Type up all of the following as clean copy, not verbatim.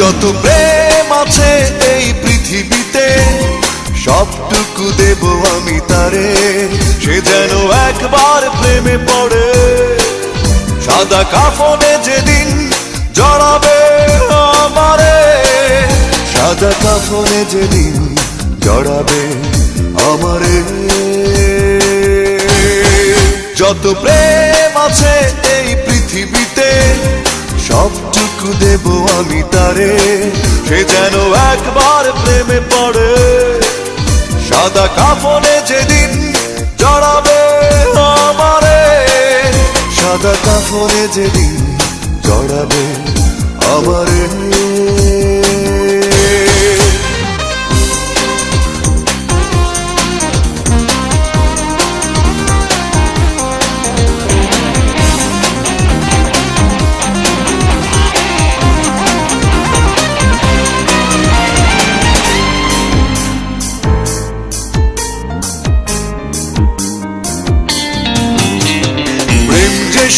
যত প্রেম আছে এই পৃথিবীতে সবটুকু দেব আমি তারে, সে যেন একবার প্রেমে পড়ে। সাদা কাফনে যেদিন জড়াবে আমারে, সাদা কাফনে যেদিন জড়াবে আমারে। যত প্রেম আছে এই পৃথিবীতে সবটুকু দেব আমি তারে, সে যেন একবার প্রেমে পড়ে। সাদা কাফনে যেদিন জড়াবে আমারে, সাদা কাফনে যেদিন জড়াবে আমারে।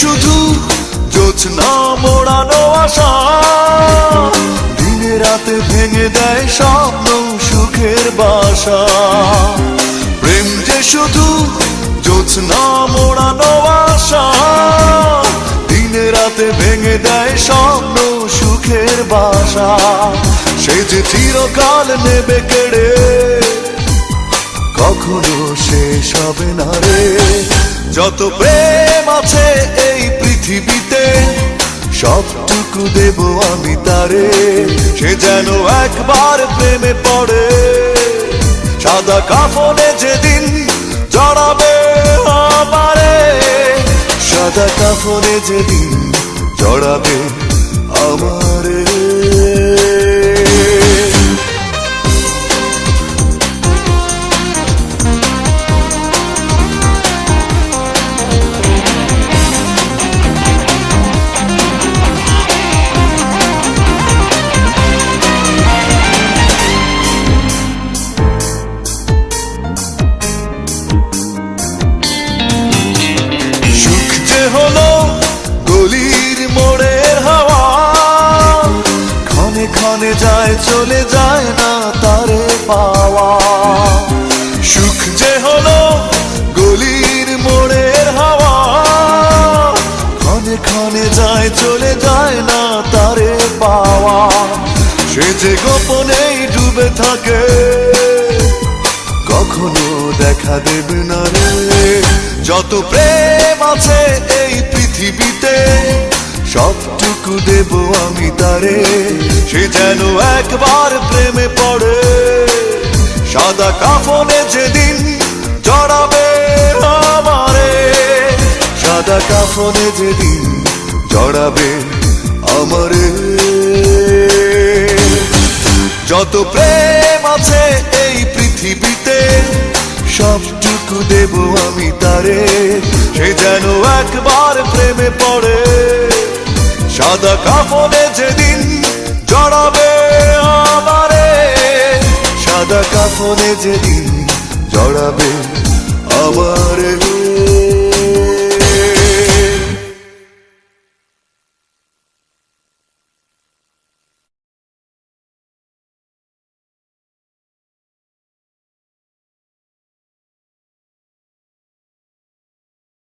শুধু জোছনা মোড়ানো আশা, দিনে রাতে ভেঙে দেয় স্বপ্ন সুখের বাসা। প্রেম যে শুধু জোছনা মোড়ানো আশা, দিনে রাতে ভেঙে দেয় স্বপ্ন সুখের বাসা। সে যে চিরকাল নেবে কেড়ে, কখনো শেষ হবে না রে। যত প্রেম আছে এই পৃথিবীতে সবটুকু দেব আমি তারে, সে যেন একবার প্রেমে পড়ে। সাদা কাফনে যেদিন জড়াবে আমারে, সাদা কাফনে যেদিন জড়াবে আমারে। হলো গলির মোড়ের হাওয়া, ক্ষণে ক্ষণে যায় চলে যায় না তারে পাওয়া। সুখ যে হলো গলির মোড়ের হাওয়া, ক্ষণে ক্ষণে যায় চলে যায় না তারে পাওয়া। সে যে গোপনেই ডুবে থাকে, কখনো দেখা দেবে না রে। যত প্রেম আছে এই পৃথিবীতে সবটুকু দেব আমি তারে, সে যেন একবার প্রেমে পড়ে। সাদা কাফনে যেদিন জড়াবে আমারে, সাদা কাফনে যেদিন জড়াবে আমারে। যত প্রেম আছে এই পৃথিবীতে সবটুকু দেব আমি তারে, সে যেন একবার প্রেমে পড়ে। সাদা কাফনে যেদিন জড়াবে আমারে, সাদা কাফনে যেদিন জড়াবে আমারে।